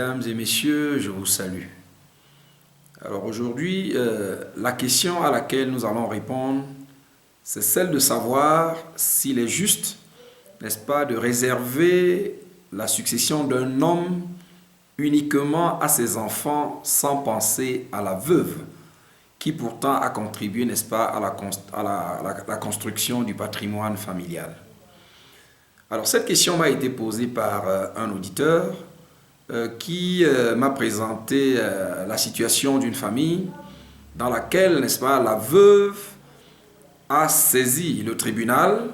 Mesdames et messieurs, je vous salue. Alors aujourd'hui, la question à laquelle nous allons répondre, c'est celle de savoir s'il est juste, n'est-ce pas, de réserver la succession d'un homme uniquement à ses enfants sans penser à la veuve, qui pourtant a contribué, n'est-ce pas, à la construction du patrimoine familial. Alors cette question m'a été posée par un auditeur qui m'a présenté la situation d'une famille dans laquelle, n'est-ce pas, la veuve a saisi le tribunal,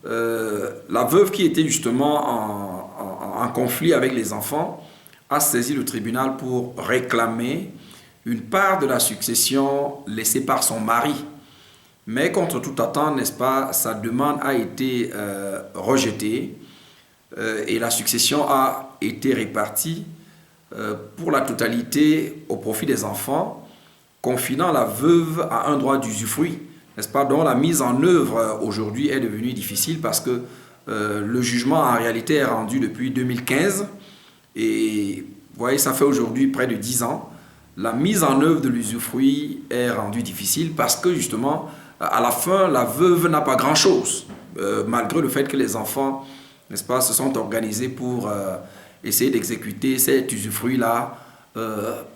la veuve qui était justement en conflit avec les enfants, a saisi le tribunal pour réclamer une part de la succession laissée par son mari. Mais contre toute attente, n'est-ce pas, sa demande a été rejetée et la succession a été répartie pour la totalité au profit des enfants, confinant la veuve à un droit d'usufruit, n'est-ce pas, dont la mise en œuvre aujourd'hui est devenue difficile parce que le jugement en réalité est rendu depuis 2015 et vous voyez, ça fait aujourd'hui près de 10 ans. La mise en œuvre de l'usufruit est rendue difficile parce que justement, à la fin, la veuve n'a pas grand-chose, malgré le fait que les enfants, n'est-ce pas, se sont organisés pour essayer d'exécuter cet usufruit-là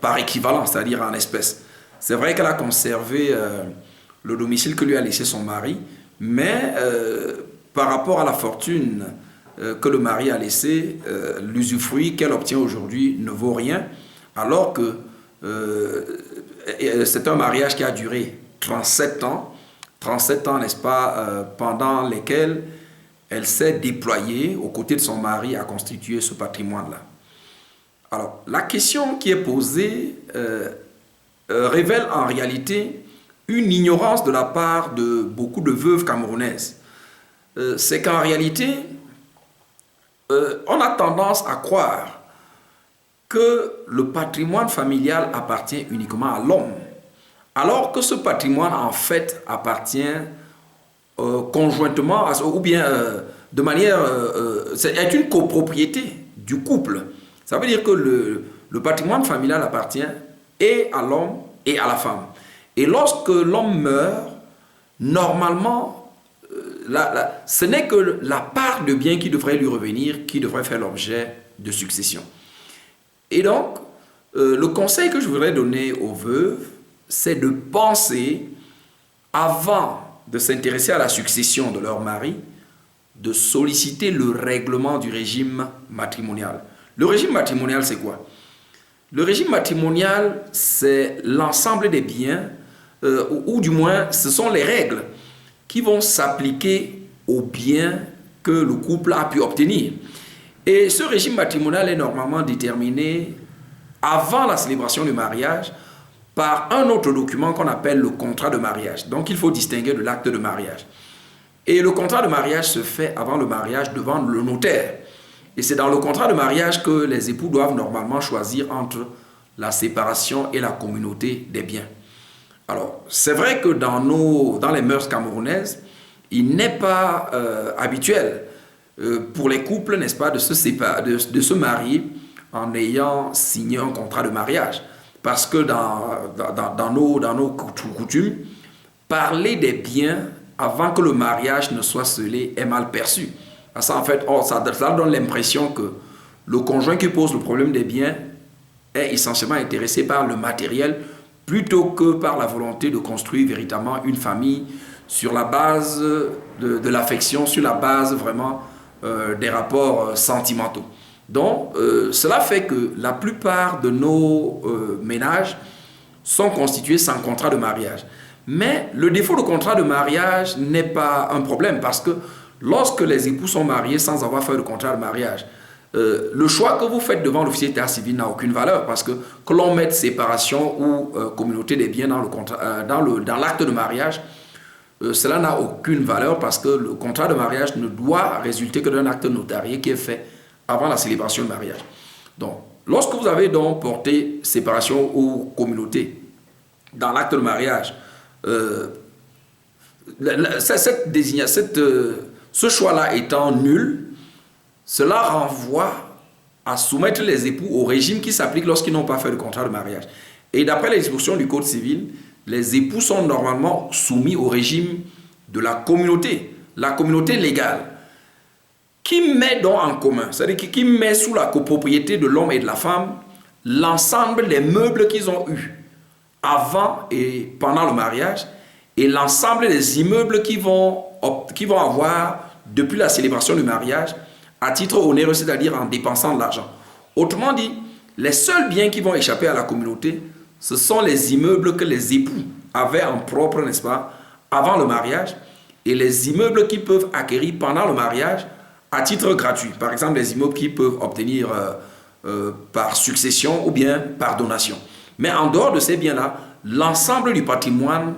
par équivalent, c'est-à-dire en espèces. C'est vrai qu'elle a conservé le domicile que lui a laissé son mari, mais par rapport à la fortune que le mari a laissée, l'usufruit qu'elle obtient aujourd'hui ne vaut rien, alors que c'est un mariage qui a duré 37 ans, n'est-ce pas, pendant lesquels elle s'est déployée aux côtés de son mari à constituer ce patrimoine-là. Alors, la question qui est posée révèle en réalité une ignorance de la part de beaucoup de veuves camerounaises. C'est qu'en réalité, on a tendance à croire que le patrimoine familial appartient uniquement à l'homme, alors que ce patrimoine en fait appartient conjointement ou bien de manière est une copropriété du couple. Ça veut dire que le patrimoine familial appartient et à l'homme et à la femme. Et lorsque l'homme meurt, normalement, ce n'est que la part de bien qui devrait lui revenir, qui devrait faire l'objet de succession. Et donc, le conseil que je voudrais donner aux veuves, c'est de penser, avant de s'intéresser à la succession de leur mari, de solliciter le règlement du régime matrimonial. Le régime matrimonial, c'est quoi? Le régime matrimonial, c'est l'ensemble des biens, ou du moins, ce sont les règles qui vont s'appliquer aux biens que le couple a pu obtenir. Et ce régime matrimonial est normalement déterminé avant la célébration du mariage par un autre document qu'on appelle le contrat de mariage. Donc il faut distinguer de l'acte de mariage. Et le contrat de mariage se fait avant le mariage devant le notaire. Et c'est dans le contrat de mariage que les époux doivent normalement choisir entre la séparation et la communauté des biens. Alors, c'est vrai que dans les mœurs camerounaises, il n'est pas habituel pour les couples, n'est-ce pas, de se marier en ayant signé un contrat de mariage. Parce que dans nos coutumes, parler des biens avant que le mariage ne soit scellé est mal perçu. Ça, en fait, ça donne l'impression que le conjoint qui pose le problème des biens est essentiellement intéressé par le matériel plutôt que par la volonté de construire véritablement une famille sur la base de l'affection, sur la base vraiment des rapports sentimentaux. Donc, cela fait que la plupart de nos ménages sont constitués sans contrat de mariage. Mais le défaut de contrat de mariage n'est pas un problème parce que lorsque les époux sont mariés sans avoir fait de contrat de mariage, le choix que vous faites devant l'officier d'état civil n'a aucune valeur parce que l'on mette séparation ou communauté des biens dans l'acte de mariage, cela n'a aucune valeur parce que le contrat de mariage ne doit résulter que d'un acte notarié qui est fait avant la célébration du mariage. Donc, lorsque vous avez donc porté séparation ou communauté dans l'acte de mariage, ce choix-là étant nul, cela renvoie à soumettre les époux au régime qui s'applique lorsqu'ils n'ont pas fait de contrat de mariage. Et d'après les dispositions du Code civil, les époux sont normalement soumis au régime de la communauté légale, qui met donc en commun, c'est-à-dire qui met sous la copropriété de l'homme et de la femme l'ensemble des meubles qu'ils ont eus avant et pendant le mariage et l'ensemble des immeubles qu'ils vont avoir depuis la célébration du mariage à titre onéreux, c'est-à-dire en dépensant de l'argent. Autrement dit, les seuls biens qui vont échapper à la communauté, ce sont les immeubles que les époux avaient en propre, n'est-ce pas, avant le mariage, et les immeubles qu'ils peuvent acquérir pendant le mariage à titre gratuit. Par exemple, les immeubles qu'ils peuvent obtenir par succession ou bien par donation. Mais en dehors de ces biens-là, l'ensemble du patrimoine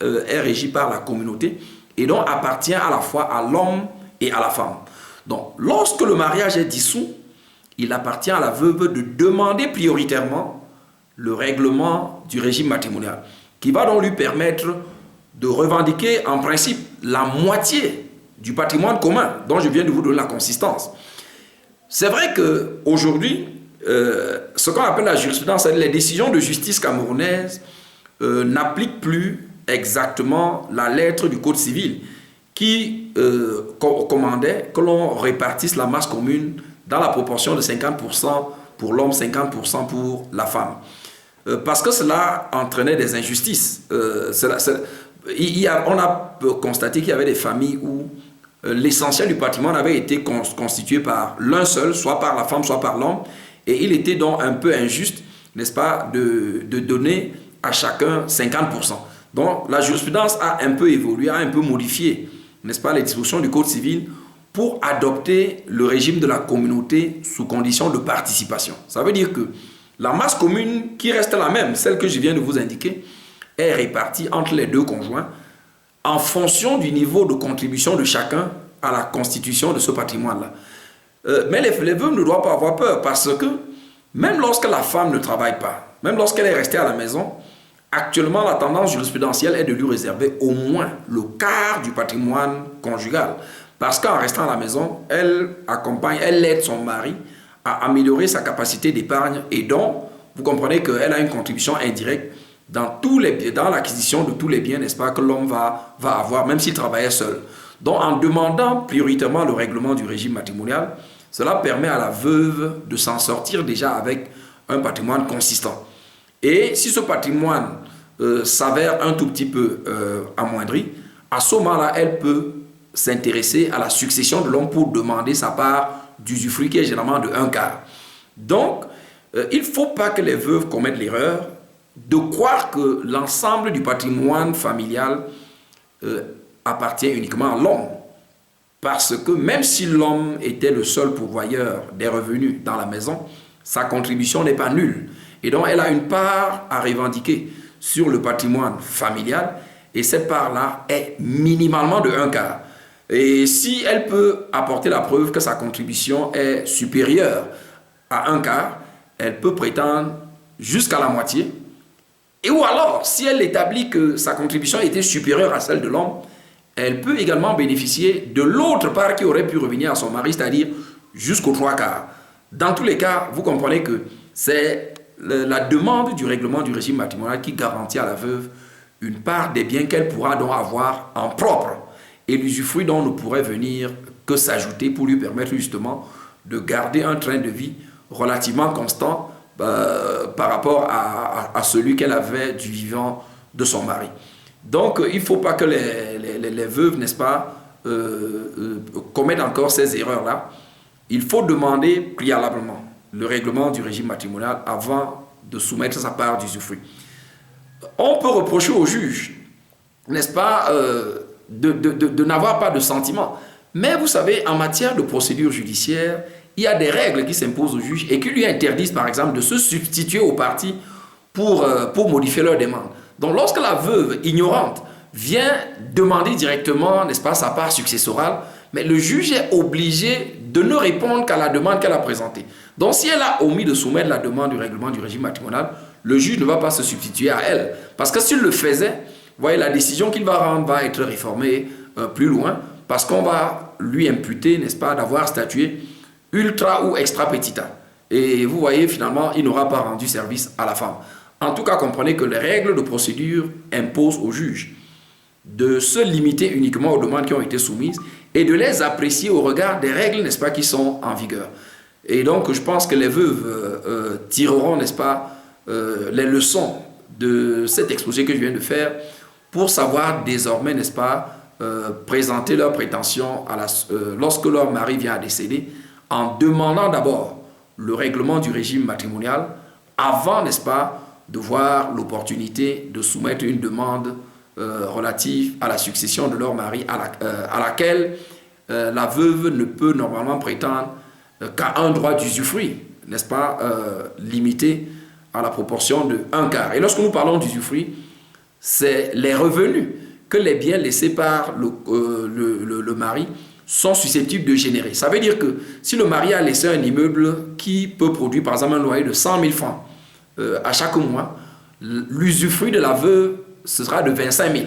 est régi par la communauté et donc appartient à la fois à l'homme et à la femme. Donc, lorsque le mariage est dissous, il appartient à la veuve de demander prioritairement le règlement du régime matrimonial, qui va donc lui permettre de revendiquer en principe la moitié du patrimoine commun dont je viens de vous donner la consistance. C'est vrai qu'aujourd'hui, ce qu'on appelle la jurisprudence, les décisions de justice camerounaise n'appliquent plus exactement la lettre du Code civil qui commandait que l'on répartisse la masse commune dans la proportion de 50% pour l'homme, 50% pour la femme. Parce que cela entraînait des injustices. On a constaté qu'il y avait des familles où l'essentiel du patrimoine avait été constitué par l'un seul, soit par la femme, soit par l'homme, et il était donc un peu injuste, n'est-ce pas, de donner à chacun 50%. Donc la jurisprudence a un peu évolué, a un peu modifié, n'est-ce pas, les dispositions du Code civil pour adopter le régime de la communauté sous condition de participation. Ça veut dire que la masse commune qui reste la même, celle que je viens de vous indiquer, est répartie entre les deux conjoints en fonction du niveau de contribution de chacun à la constitution de ce patrimoine-là. Mais les veuves ne doivent pas avoir peur parce que même lorsque la femme ne travaille pas, même lorsqu'elle est restée à la maison, actuellement la tendance jurisprudentielle est de lui réserver au moins le quart du patrimoine conjugal. Parce qu'en restant à la maison, elle aide son mari à améliorer sa capacité d'épargne et donc, vous comprenez qu'elle a une contribution indirecte dans l'acquisition de tous les biens, n'est-ce pas, que l'homme va avoir, même s'il travaillait seul. Donc, en demandant prioritairement le règlement du régime matrimonial, cela permet à la veuve de s'en sortir déjà avec un patrimoine consistant. Et si ce patrimoine s'avère un tout petit peu amoindri, à ce moment-là, elle peut s'intéresser à la succession de l'homme pour demander sa part d'usufruit qui est généralement de 1/4. Donc, il ne faut pas que les veuves commettent l'erreur de croire que l'ensemble du patrimoine familial appartient uniquement à l'homme. Parce que même si l'homme était le seul pourvoyeur des revenus dans la maison, sa contribution n'est pas nulle. Et donc, elle a une part à revendiquer sur le patrimoine familial et cette part-là est minimalement de 1/4. Et si elle peut apporter la preuve que sa contribution est supérieure à 1/4, elle peut prétendre jusqu'à la moitié. Et ou alors, si elle établit que sa contribution était supérieure à celle de l'homme, elle peut également bénéficier de l'autre part qui aurait pu revenir à son mari, c'est-à-dire jusqu'aux 3/4. Dans tous les cas, vous comprenez que c'est la demande du règlement du régime matrimonial qui garantit à la veuve une part des biens qu'elle pourra donc avoir en propre et l'usufruit dont ne pourrait venir que s'ajouter pour lui permettre justement de garder un train de vie relativement constant par rapport à celui qu'elle avait du vivant de son mari. Donc, il ne faut pas que les veuves, n'est-ce pas, commettent encore ces erreurs-là. Il faut demander préalablement le règlement du régime matrimonial avant de soumettre sa part d'usufruit. On peut reprocher au juge, n'est-ce pas, de n'avoir pas de sentiment. Mais vous savez, en matière de procédure judiciaire, il y a des règles qui s'imposent au juge et qui lui interdisent, par exemple, de se substituer aux parties pour modifier leur demande. Donc, lorsque la veuve ignorante vient demander directement, n'est-ce pas, sa part successorale, mais le juge est obligé de ne répondre qu'à la demande qu'elle a présentée. Donc, si elle a omis de soumettre la demande du règlement du régime matrimonial, le juge ne va pas se substituer à elle. Parce que s'il le faisait, vous voyez, la décision qu'il va rendre va être réformée plus loin, parce qu'on va lui imputer, n'est-ce pas, d'avoir statué ultra ou extra petita. Et vous voyez, finalement, il n'aura pas rendu service à la femme. En tout cas, comprenez que les règles de procédure imposent au juge de se limiter uniquement aux demandes qui ont été soumises et de les apprécier au regard des règles, n'est-ce pas, qui sont en vigueur. Et donc, je pense que les veuves tireront, n'est-ce pas, les leçons de cet exposé que je viens de faire pour savoir désormais, n'est-ce pas, présenter leurs prétentions lorsque leur mari vient à décéder, en demandant d'abord le règlement du régime matrimonial avant, n'est-ce pas, de voir l'opportunité de soumettre une demande relative à la succession de leur mari, à laquelle la veuve ne peut normalement prétendre qu'à un droit d'usufruit, n'est-ce pas, limité à la proportion de 1/4. Et lorsque nous parlons d'usufruit, c'est les revenus que les biens laissés par le mari sont susceptibles de générer. Ça veut dire que si le mari a laissé un immeuble qui peut produire par exemple un loyer de 100 000 francs à chaque mois, l'usufruit de la veuve, ce sera de 25 000.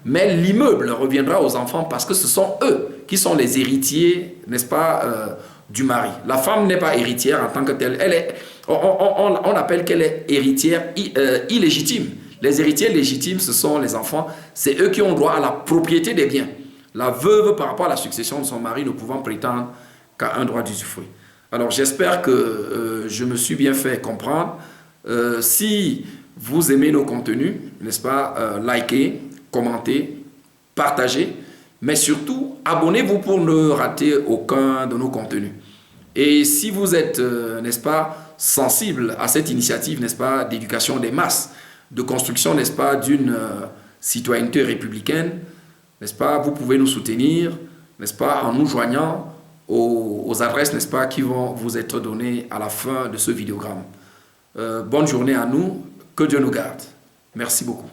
Mais l'immeuble reviendra aux enfants parce que ce sont eux qui sont les héritiers, n'est-ce pas, du mari. La femme n'est pas héritière en tant que telle. On appelle qu'elle est héritière illégitime. Les héritiers légitimes, ce sont les enfants. C'est eux qui ont droit à la propriété des biens. La veuve, par rapport à la succession de son mari, ne pouvant prétendre qu'à un droit d'usufruit. Alors, j'espère que je me suis bien fait comprendre. Si vous aimez nos contenus, n'est-ce pas, likez, commentez, partagez, mais surtout, abonnez-vous pour ne rater aucun de nos contenus. Et si vous êtes, n'est-ce pas, sensible à cette initiative, n'est-ce pas, d'éducation des masses, de construction, n'est-ce pas, d'une citoyenneté républicaine, n'est-ce pas, vous pouvez nous soutenir, n'est-ce pas, en nous joignant aux adresses, n'est-ce pas, qui vont vous être données à la fin de ce vidéogramme. Bonne journée à nous, que Dieu nous garde. Merci beaucoup.